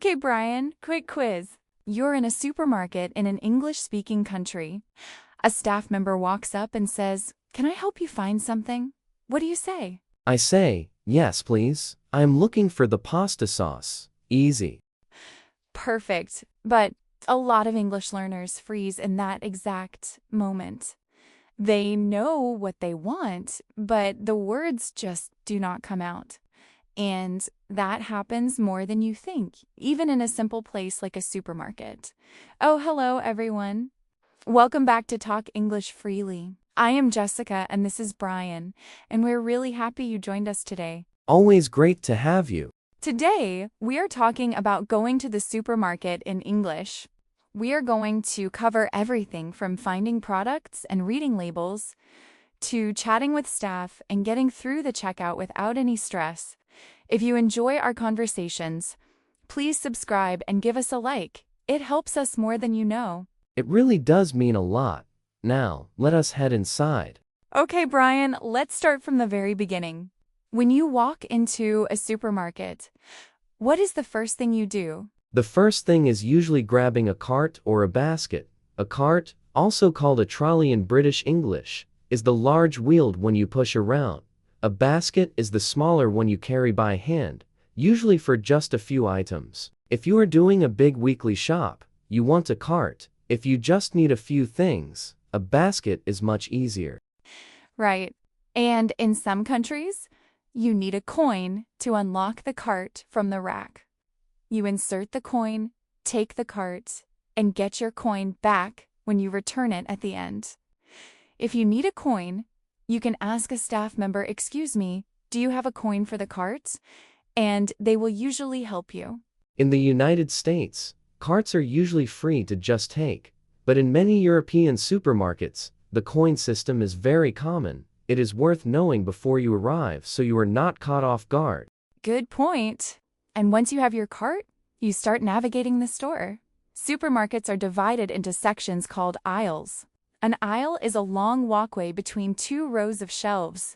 Okay, Brian, quick quiz. You're in a supermarket in an English-speaking country. A staff member walks up and says, "Can I help you find something?" What do you say? I say, yes, please. I'm looking for the pasta sauce. Easy. Perfect. But a lot of English learners freeze in that exact moment. They know what they want, but the words just do not come out. And that happens more than you think, even in a simple place like a supermarket. Oh, hello, everyone. Welcome back to Talk English Freely. I am Jessica, and this is Brian, and we're really happy you joined us today. Always great to have you. Today, we are talking about going to the supermarket in English. We are going to cover everything from finding products and reading labels to chatting with staff and getting through the checkout without any stress. If you enjoy our conversations, please subscribe and give us a like. It helps us more than you know. It really does mean a lot. Now, let us head inside. Okay, Brian, let's start from the very beginning. When you walk into a supermarket, what is the first thing you do? The first thing is usually grabbing a cart or a basket. A cart, also called a trolley in British English, is the large wheeled one you push around. A basket is the smaller one you carry by hand, usually for just a few items. If you are doing a big weekly shop, you want a cart. If you just need a few things, a basket is much easier. Right. And in some countries, you need a coin to unlock the cart from the rack. You insert the coin, take the cart, and get your coin back when you return it at the end. If you need a coin, you can ask a staff member, "Excuse me, do you have a coin for the cart?" And they will usually help you. In the United States, carts are usually free to just take, but in many European supermarkets, the coin system is very common. It is worth knowing before you arrive so you are not caught off guard. Good point. And once you have your cart, you start navigating the store. Supermarkets are divided into sections called aisles. An aisle is a long walkway between two rows of shelves.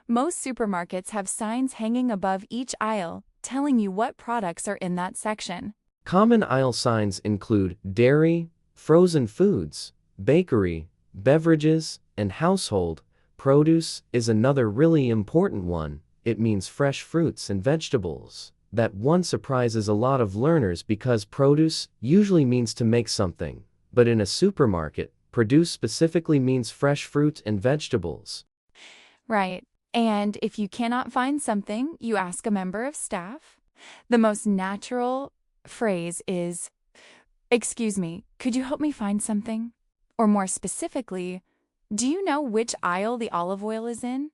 Most supermarkets have signs hanging above each aisle telling you what products are in that section. Common aisle signs include dairy, frozen foods, bakery, beverages, and household. Produce is another really important one. It means fresh fruits and vegetables. That one surprises a lot of learners because produce usually means to make something, but in a supermarket, produce specifically means fresh fruit and vegetables. Right. And if you cannot find something, you ask a member of staff. The most natural phrase is, "Excuse me, could you help me find something?" Or more specifically, "Do you know which aisle the olive oil is in?"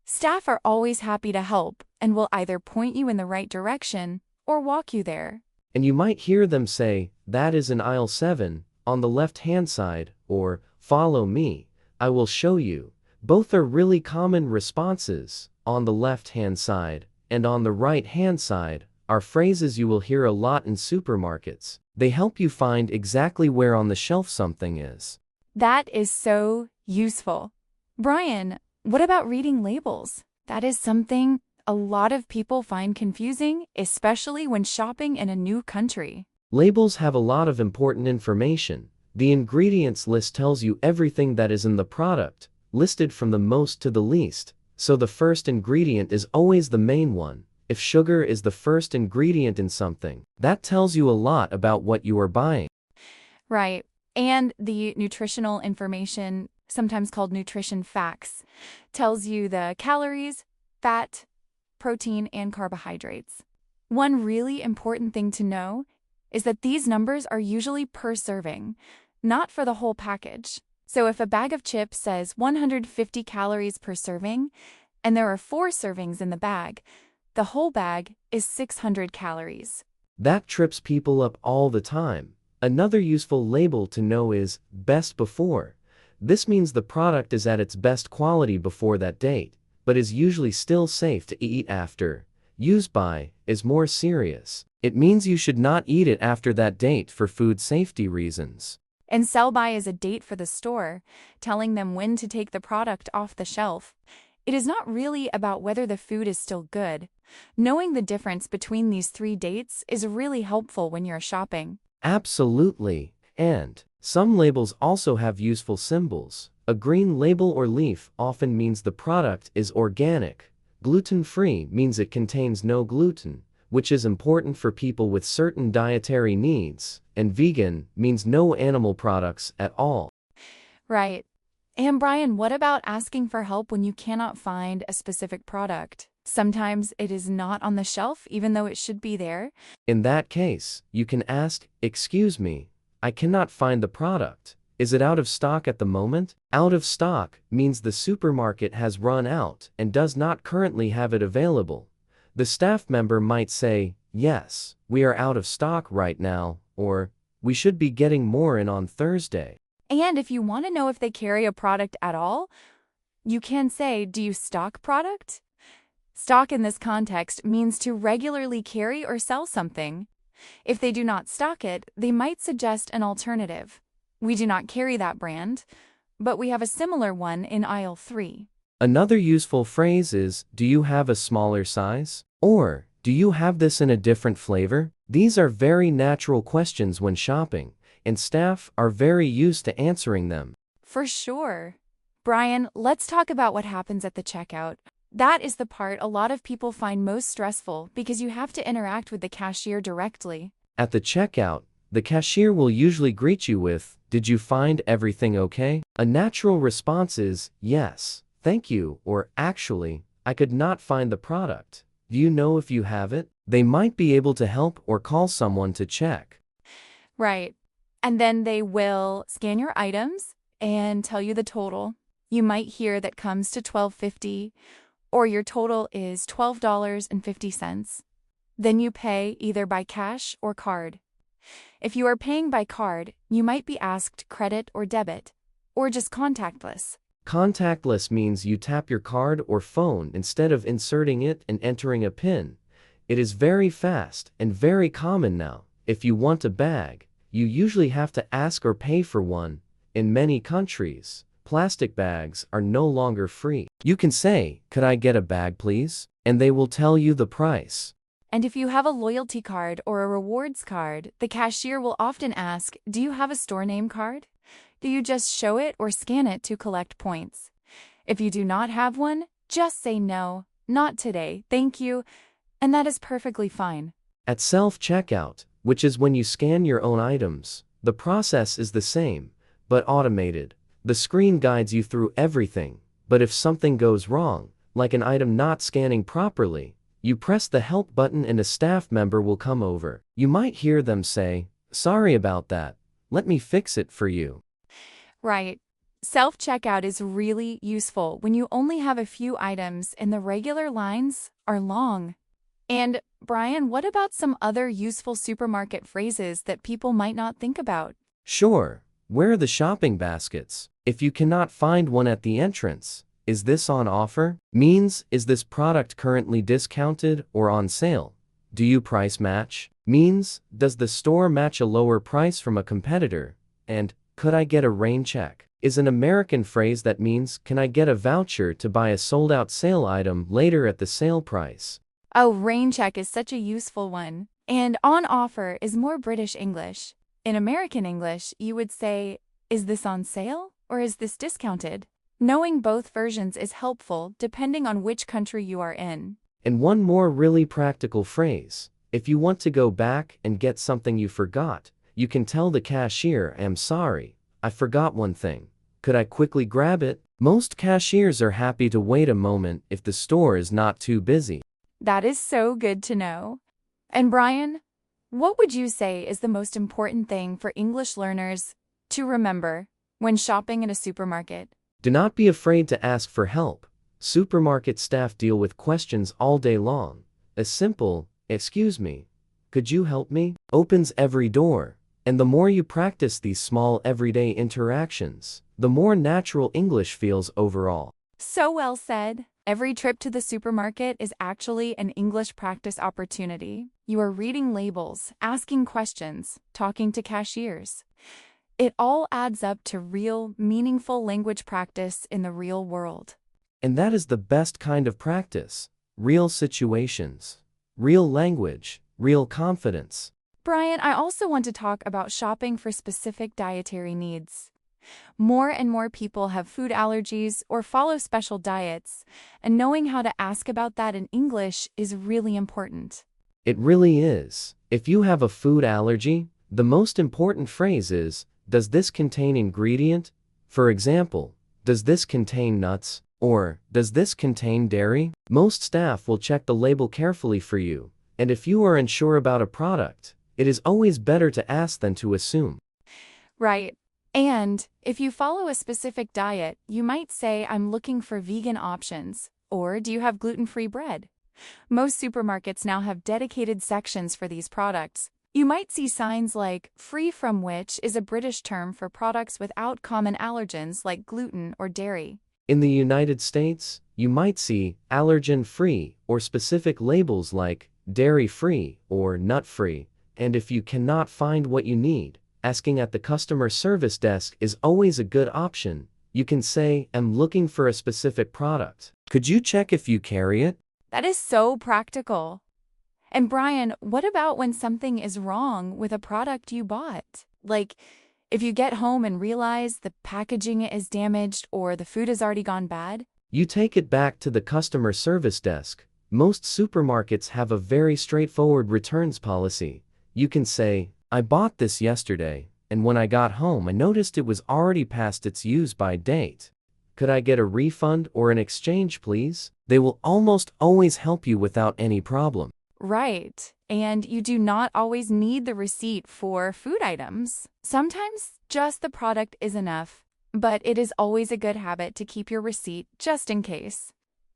Staff are always happy to help and will either point you in the right direction or walk you there. And you might hear them say, "That is in aisle 7, on the left-hand side," or "Follow me, I will show you." Both are really common responses. On the left-hand side and on the right-hand side are phrases you will hear a lot in supermarkets. They help you find exactly where on the shelf something is. That is so useful. Brian, what about reading labels? That is something a lot of people find confusing, especially when shopping in a new country. Labels have a lot of important information. The ingredients list tells you everything that is in the product, listed from the most to the least, so the first ingredient is always the main one. If sugar is the first ingredient in something, that tells you a lot about what you are buying. Right. And the nutritional information, sometimes called nutrition facts, tells you the calories, fat, protein, and carbohydrates. One really important thing to know is that these numbers are usually per serving, not for the whole package. So if a bag of chips says 150 calories per serving, and there are 4 servings in the bag, the whole bag is 600 calories. That trips people up all the time. Another useful label to know is best before. This means the product is at its best quality before that date, but is usually still safe to eat after. Use by is more serious. It means you should not eat it after that date for food safety reasons. And sell by is a date for the store, telling them when to take the product off the shelf. It is not really about whether the food is still good, Knowing the difference between these three dates is really helpful when you're shopping. Absolutely. And some labels also have useful symbols. A green label or leaf often means the product is organic. Gluten-free means it contains no gluten, which is important for people with certain dietary needs. And vegan means no animal products at all. Right. And Brian, what about asking for help when you cannot find a specific product? Sometimes it is not on the shelf, even though it should be there. In that case, you can ask, "Excuse me, I cannot find the product. Is it out of stock at the moment?" Out of stock means the supermarket has run out and does not currently have it available. The staff member might say, "Yes, we are out of stock right now," or "We should be getting more in on Thursday." And if you want to know if they carry a product at all, you can say, "Do you stock product?" Stock in this context means to regularly carry or sell something. If they do not stock it, they might suggest an alternative. "We do not carry that brand, but we have a similar one in aisle 3. Another useful phrase is, "Do you have a smaller size?" Or, "Do you have this in a different flavor?" These are very natural questions when shopping, and staff are very used to answering them. For sure. Brian, let's talk about what happens at the checkout. That is the part a lot of people find most stressful because you have to interact with the cashier directly. At the checkout, the cashier will usually greet you with, "Did you find everything okay?" A natural response is, "Yes, thank you," or "Actually, I could not find the product. Do you know if you have it?" They might be able to help or call someone to check. Right. And then they will scan your items and tell you the total. You might hear that comes to $12.50, or your total is $12.50. Then you pay either by cash or card. If you are paying by card, you might be asked credit or debit, or just contactless. Contactless means you tap your card or phone instead of inserting it and entering a PIN. It is very fast and very common now. If you want a bag, you usually have to ask or pay for one. In many countries, plastic bags are no longer free. You can say, "Could I get a bag, please?" And they will tell you the price. And if you have a loyalty card or a rewards card, the cashier will often ask, "Do you have a store name card? Do you just show it or scan it to collect points?" If you do not have one, just say "No, not today, thank you," and that is perfectly fine. At self-checkout, which is when you scan your own items, the process is the same, but automated. The screen guides you through everything, but if something goes wrong, like an item not scanning properly, you press the help button and a staff member will come over. You might hear them say, "Sorry about that. Let me fix it for you." Right. Self-checkout is really useful when you only have a few items and the regular lines are long. And Brian, what about some other useful supermarket phrases that people might not think about? Sure. Where are the shopping baskets? If you cannot find one at the entrance, "Is this on offer?" means, "Is this product currently discounted or on sale?" "Do you price match?" means, "Does the store match a lower price from a competitor?" And "Could I get a rain check?" is an American phrase that means, "Can I get a voucher to buy a sold-out sale item later at the sale price?" Oh, rain check is such a useful one. And on offer is more British English. In American English, you would say, "Is this on sale or is this discounted?" Knowing both versions is helpful depending on which country you are in. And one more really practical phrase. If you want to go back and get something you forgot, you can tell the cashier, "I'm sorry, I forgot one thing. Could I quickly grab it?" Most cashiers are happy to wait a moment if the store is not too busy. That is so good to know. And Brian, what would you say is the most important thing for English learners to remember when shopping in a supermarket? Do not be afraid to ask for help. Supermarket staff deal with questions all day long. A simple, "Excuse me, could you help me?" opens every door. And the more you practice these small everyday interactions, the more natural English feels overall. So well said. Every trip to the supermarket is actually an English practice opportunity. You are reading labels, asking questions, talking to cashiers. It all adds up to real, meaningful language practice in the real world. And that is the best kind of practice. real situations, real language, real confidence. Brian, I also want to talk about shopping for specific dietary needs. More and more people have food allergies or follow special diets, and knowing how to ask about that in English is really important. It really is. If you have a food allergy, the most important phrase is, does this contain ingredient? For example, does this contain nuts? Or, does this contain dairy? Most staff will check the label carefully for you, and if you are unsure about a product, it is always better to ask than to assume. Right. And if you follow a specific diet, you might say, I'm looking for vegan options, or do you have gluten-free bread? Most supermarkets now have dedicated sections for these products. You might see signs like free from, which is a British term for products without common allergens like gluten or dairy. In the United States, you might see allergen-free or specific labels like dairy-free or nut-free, and if you cannot find what you need, asking at the customer service desk is always a good option. You can say, I'm looking for a specific product. Could you check if you carry it? That is so practical. And Brian, what about when something is wrong with a product you bought? Like, if you get home and realize the packaging is damaged or the food has already gone bad? You take it back to the customer service desk. Most supermarkets have a very straightforward returns policy. You can say, I bought this yesterday, and when I got home I noticed it was already past its use-by date. Could I get a refund or an exchange, please? They will almost always help you without any problem. Right. And you do not always need the receipt for food items. Sometimes just the product is enough, but it is always a good habit to keep your receipt just in case.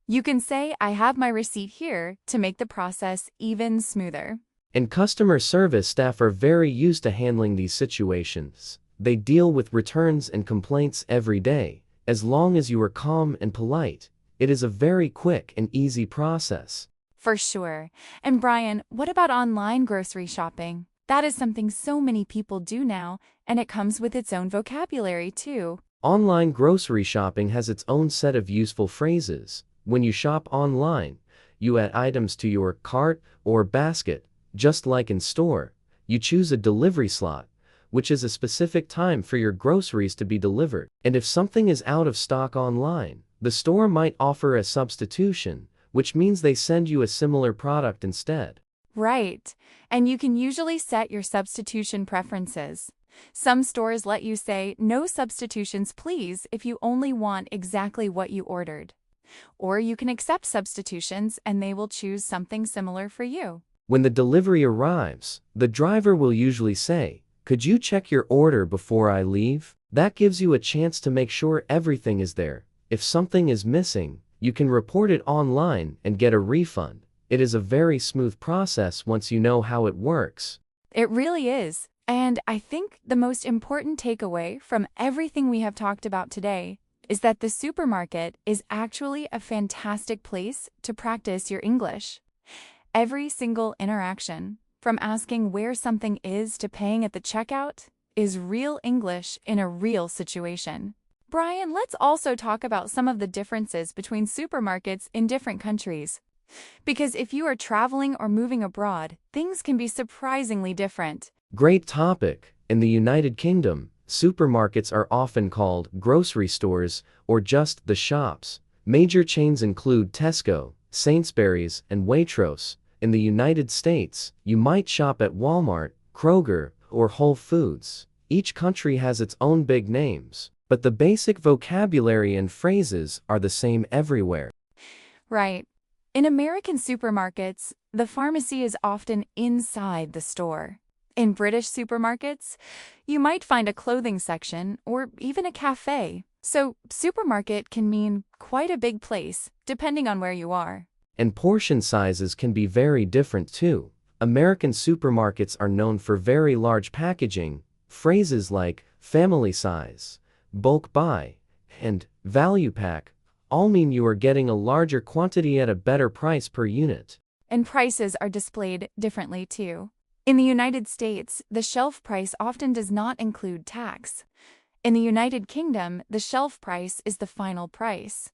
You can say, I have my receipt here to make the process even smoother. And customer service staff are very used to handling these situations. They deal with returns and complaints every day. As long as you are calm and polite, it is a very quick and easy process. For sure. And Brian, what about online grocery shopping? That is something so many people do now, and it comes with its own vocabulary too. Online grocery shopping has its own set of useful phrases. When you shop online, you add items to your cart or basket. Just like in store, you choose a delivery slot, which is a specific time for your groceries to be delivered. And if something is out of stock online, the store might offer a substitution, which means they send you a similar product instead. Right. And you can usually set your substitution preferences. Some stores let you say, no substitutions please, if you only want exactly what you ordered. Or you can accept substitutions and they will choose something similar for you. When the delivery arrives, the driver will usually say, could you check your order before I leave? That gives you a chance to make sure everything is there. If something is missing, you can report it online and get a refund. It is a very smooth process once you know how it works. It really is. And I think the most important takeaway from everything we have talked about today is that the supermarket is actually a fantastic place to practice your English. Every single interaction, from asking where something is to paying at the checkout, is real English in a real situation. Brian, let's also talk about some of the differences between supermarkets in different countries. Because if you are traveling or moving abroad, things can be surprisingly different. Great topic. In the United Kingdom, supermarkets are often called grocery stores or just the shops. Major chains include Tesco, Sainsbury's, and Waitrose. In the United States, you might shop at Walmart, Kroger, or Whole Foods. Each country has its own big names, but the basic vocabulary and phrases are the same everywhere. Right. In American supermarkets, the pharmacy is often inside the store. In British supermarkets, you might find a clothing section or even a cafe. So, supermarket can mean quite a big place, depending on where you are. And portion sizes can be very different too. American supermarkets are known for very large packaging. Phrases like family size, bulk buy, and value pack all mean you are getting a larger quantity at a better price per unit. And prices are displayed differently too. In the United States, the shelf price often does not include tax. In the United Kingdom, the shelf price is the final price.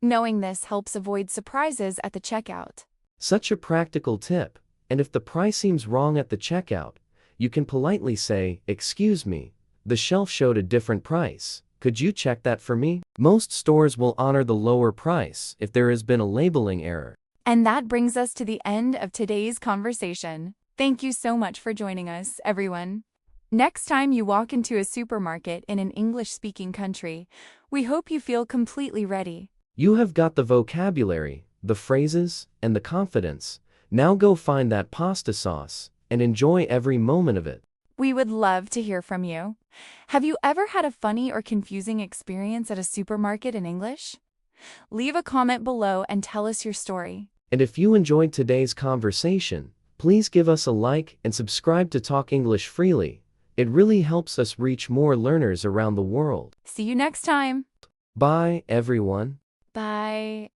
Knowing this helps avoid surprises at the checkout. Such a practical tip, and if the price seems wrong at the checkout, you can politely say, "Excuse me, the shelf showed a different price. Could you check that for me?" Most stores will honor the lower price if there has been a labeling error. And that brings us to the end of today's conversation. Thank you so much for joining us, everyone. Next time you walk into a supermarket in an English-speaking country, we hope you feel completely ready. You have got the vocabulary, the phrases, and the confidence. Now go find that pasta sauce and enjoy every moment of it. We would love to hear from you. Have you ever had a funny or confusing experience at a supermarket in English? Leave a comment below and tell us your story. And if you enjoyed today's conversation, please give us a like and subscribe to Talk English Freely. It really helps us reach more learners around the world. See you next time. Bye, everyone. Bye.